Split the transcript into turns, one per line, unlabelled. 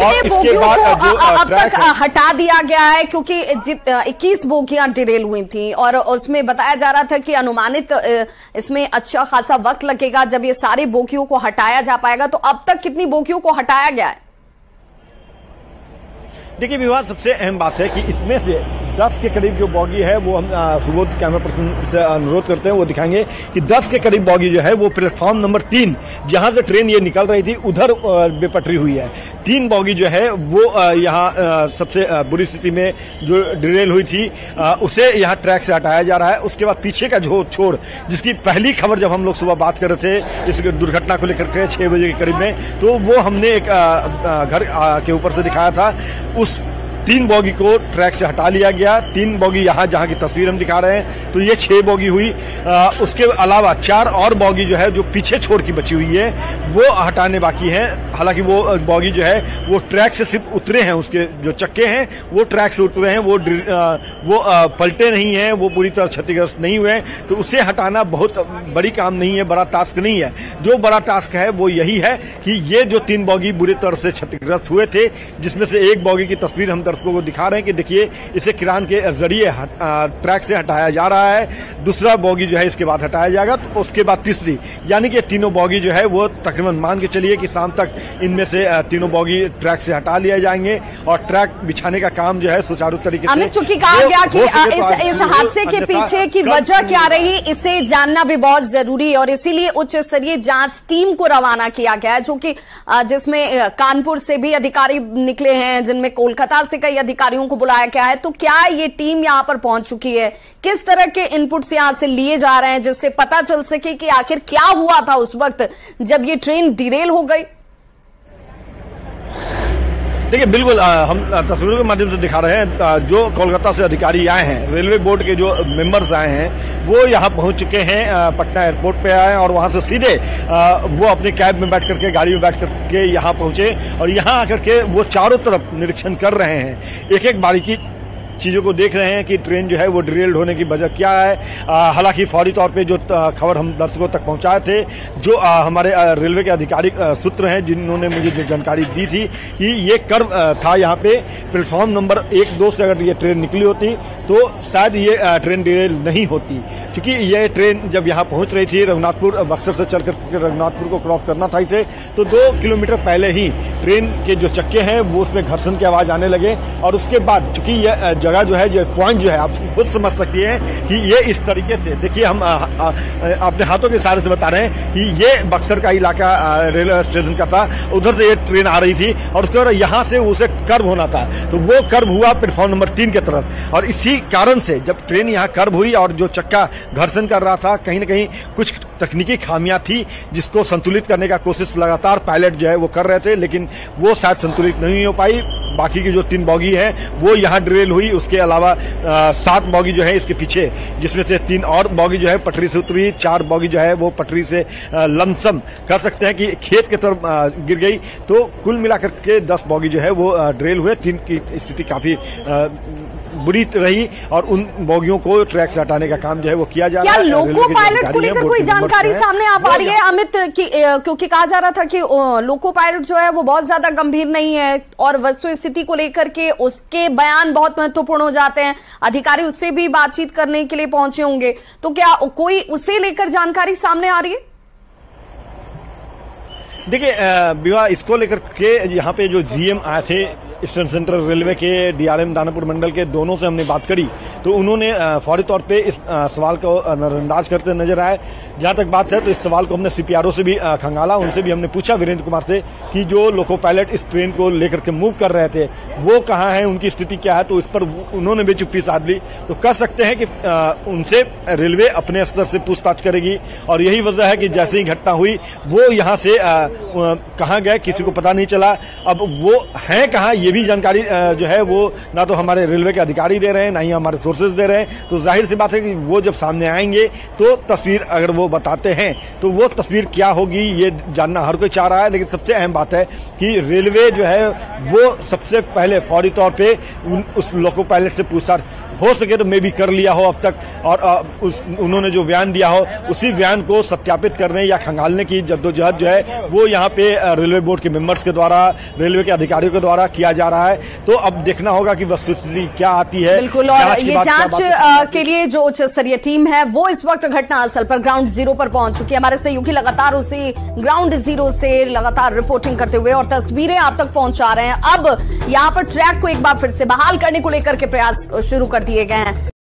कितने बोगियों को अब तक हटा दिया गया है? क्योंकि 21 बोगियां डिरेल हुई थी और उसमें बताया जा रहा था कि अनुमानित इसमें अच्छा खासा वक्त लगेगा जब ये सारे बोगियों को हटाया जा पाएगा। तो अब तक कितनी बोगियों को हटाया गया है?
देखिए विवाद, सबसे अहम बात है कि इसमें से 10 के करीब जो बॉगी है वो हम सुबोध कैमरा पर्सन से अनुरोध करते हैं, वो दिखाएंगे कि 10 के करीब बॉगी जो है वो प्लेटफॉर्म नंबर 3 जहां से ट्रेन ये निकल रही थी उधर बेपटरी हुई है। 3 बॉगी जो है वो यहाँ सबसे बुरी स्थिति में जो डिरेल हुई थी उसे यहाँ ट्रैक से हटाया जा रहा है। उसके बाद पीछे का जो छोर, जिसकी पहली खबर जब हम लोग सुबह बात कर रहे थे इस दुर्घटना को लेकर के 6 बजे के करीब में, तो वो हमने एक घर के ऊपर से दिखाया था। उस 3 बॉगी को ट्रैक से हटा लिया गया। 3 बॉगी यहाँ जहाँ की तस्वीर हम दिखा रहे हैं तो ये 6 बॉगी हुई। उसके अलावा 4 और बॉगी जो है जो पीछे छोड़ की बची हुई है वो हटाने बाकी है। हालांकि वो बॉगी जो है वो ट्रैक से सिर्फ उतरे हैं, उसके जो चक्के हैं वो ट्रैक से उतरे हैं, वो पलटे नहीं है, वो पूरी तरह क्षतिग्रस्त नहीं हुए हैं। तो उसे हटाना बहुत बड़ी काम नहीं है, बड़ा टास्क नहीं है। जो बड़ा टास्क है वो यही है कि ये जो 3 बॉगी बुरी तरह से क्षतिग्रस्त हुए थे, जिसमें से एक बॉगी की तस्वीर हम दर्शकों को दिखा रहे हैं कि देखिए इसे किरान के जरिए ट्रैक से हटाया जा रहा है। दूसरा बॉगी जो है इसके बाद हटाया जाएगा, तो उसके बाद तीसरी, यानी कि तीनों बॉगी जो है वो तकरीबन मान के चलिए कि शाम तक इनमें से तीनों बॉगी ट्रैक से हटा लिए जाएंगे और ट्रैक बिछाने का काम जो है सुचारू तरीके से।
अमित, चूंकि कहा गया कि इस हादसे के पीछे की वजह क्या रही, इसे जानना भी बहुत जरूरी है और इसीलिए उच्च स्तरीय जांच टीम को रवाना किया गया है, जो कि जिसमें कानपुर से भी अधिकारी निकले हैं, जिनमें कोलकाता से कई अधिकारियों को बुलाया गया है। तो क्या ये टीम यहां पर पहुंच चुकी है? किस तरह के इनपुट्स यहां से लिए जा रहे हैं जिससे पता चल सके कि आखिर क्या हुआ था उस वक्त जब ये ट्रेन डिरेल हो गई?
देखिए बिल्कुल, हम तस्वीरों के माध्यम से दिखा रहे हैं। जो कोलकाता से अधिकारी आए हैं, रेलवे बोर्ड के जो मेंबर्स आए हैं वो यहाँ पहुंच चुके हैं, पटना एयरपोर्ट पे आए और वहां से सीधे वो अपने कैब में बैठ करके, गाड़ी में बैठ करके यहाँ पहुंचे और यहाँ आकर के वो चारों तरफ निरीक्षण कर रहे हैं, एक एक बारीकी चीजों को देख रहे हैं कि ट्रेन जो है वो डिरेल्ड होने की वजह क्या है। हालांकि फौरी तौर पे जो खबर हम दर्शकों तक पहुंचाए थे, जो हमारे रेलवे के आधिकारिक सूत्र हैं जिन्होंने मुझे जो जानकारी दी थी कि ये कर्व था यहाँ पे प्लेटफॉर्म नंबर 1-2 से अगर ये ट्रेन निकली होती तो शायद ये ट्रेन डिरेल नहीं होती, क्योंकि ये ट्रेन जब यहाँ पहुंच रही थी रघुनाथपुर, बक्सर से चल करके रघुनाथपुर को क्रॉस करना था इसे, तो 2 किलोमीटर पहले ही ट्रेन के जो चक्के हैं वो उसमें घर्षण की आवाज आने लगे और उसके बाद चूंकि यह जगह जो है, जो पॉइंट जो है, आप खुद समझ सकती हैं कि ये इस तरीके से, देखिए हम अपने हाथों के इशारे से बता रहे हैं कि ये बक्सर का इलाका रेलवे स्टेशन का था, उधर से ये ट्रेन आ रही थी और उसके बाद यहाँ से उसे कर्व होना था, तो वो कर्व हुआ प्लेटफॉर्म नंबर 3 की तरफ। और इसी कारण से जब ट्रेन यहाँ कर्व हुई और जो चक्का घर्षण कर रहा था, कहीं न कहीं कुछ तकनीकी खामियां थी जिसको संतुलित करने का कोशिश लगातार पायलट जो है वो कर रहे थे, लेकिन वो शायद संतुलित नहीं हो पाई। बाकी की जो 3 बॉगी है वो यहाँ डिरेल हुई। उसके अलावा 7 बॉगी जो है इसके पीछे, जिसमें से 3 और बॉगी जो है पटरी से उतरी, 4 बॉगी जो है वो पटरी से लमसम कह सकते हैं कि खेत की तरफ गिर गई। तो कुल मिलाकर के 10 बॉगी जो है वो डिरेल हुए। 3 की स्थिति काफी बुरी रही और उन बॉगियों को ट्रैक से हटाने का काम जो है वो किया जा रहा है।
क्या लोको पायलट को लेकर कोई जानकारी सामने आ पा रही है अमित? क्योंकि कहा जा रहा था कि लोको पायलट जो है वो बहुत ज्यादा गंभीर नहीं है और वस्तु स्थिति को लेकर के उसके बयान बहुत महत्वपूर्ण हो जाते हैं, अधिकारी उससे भी बातचीत करने के लिए पहुंचे होंगे, तो क्या कोई उसे लेकर जानकारी सामने आ रही है?
देखिए विवाह, इसको लेकर के यहाँ पे जो जीएम आए थे ईस्टर्न सेंट्रल रेलवे के, डीआरएम दानापुर मंडल के, दोनों से हमने बात करी तो उन्होंने फौरी तौर पे इस सवाल को नजरअंदाज करते नजर आए। जहां तक बात है तो इस सवाल को हमने सीपीआरओ से भी खंगाला, उनसे भी हमने पूछा, वीरेंद्र कुमार से, कि जो लोको पायलट इस ट्रेन को लेकर के मूव कर रहे थे वो कहाँ है, उनकी स्थिति क्या है। तो इस पर उन्होंने भी चुप्पी साध ली। तो कह सकते हैं कि उनसे रेलवे अपने स्तर से पूछताछ करेगी और यही वजह है कि जैसे ही घटना हुई वो यहाँ से कहाँ गए किसी को पता नहीं चला। अब वो है कहाँ ये भी जानकारी जो है वो ना तो हमारे रेलवे के अधिकारी दे रहे हैं, ना ही हमारे सोर्सेज दे रहे हैं। तो जाहिर सी बात है कि वो जब सामने आएंगे तो तस्वीर अगर वो बताते हैं तो वो तस्वीर क्या होगी ये जानना हर कोई चाह रहा है। लेकिन सबसे अहम बात है कि रेलवे जो है वो सबसे पहले फौरी तौर पे उस लोको पायलट से पूछताछ हो सके तो मैं भी कर लिया हो अब तक, और उन्होंने जो बयान दिया हो उसी बयान को सत्यापित करने या खंगालने की जद्दोजहद जो है वो यहाँ पे रेलवे बोर्ड के मेंबर्स के द्वारा, रेलवे के अधिकारियों के द्वारा किया जा रहा है। तो अब देखना होगा कि वस्तुस्थिति क्या आती है।
बिल्कुल, और ये जांच के लिए जो उच्च स्तरीय टीम है वो इस वक्त घटनास्थल पर ग्राउंड जीरो पर पहुंच चुकी है। हमारे सहयोगी लगातार उसी ग्राउंड जीरो से लगातार रिपोर्टिंग करते हुए और तस्वीरें आप तक पहुंचा रहे हैं। अब यहाँ पर ट्रैक को एक बार फिर से बहाल करने को लेकर के प्रयास शुरू कर दिए गए हैं।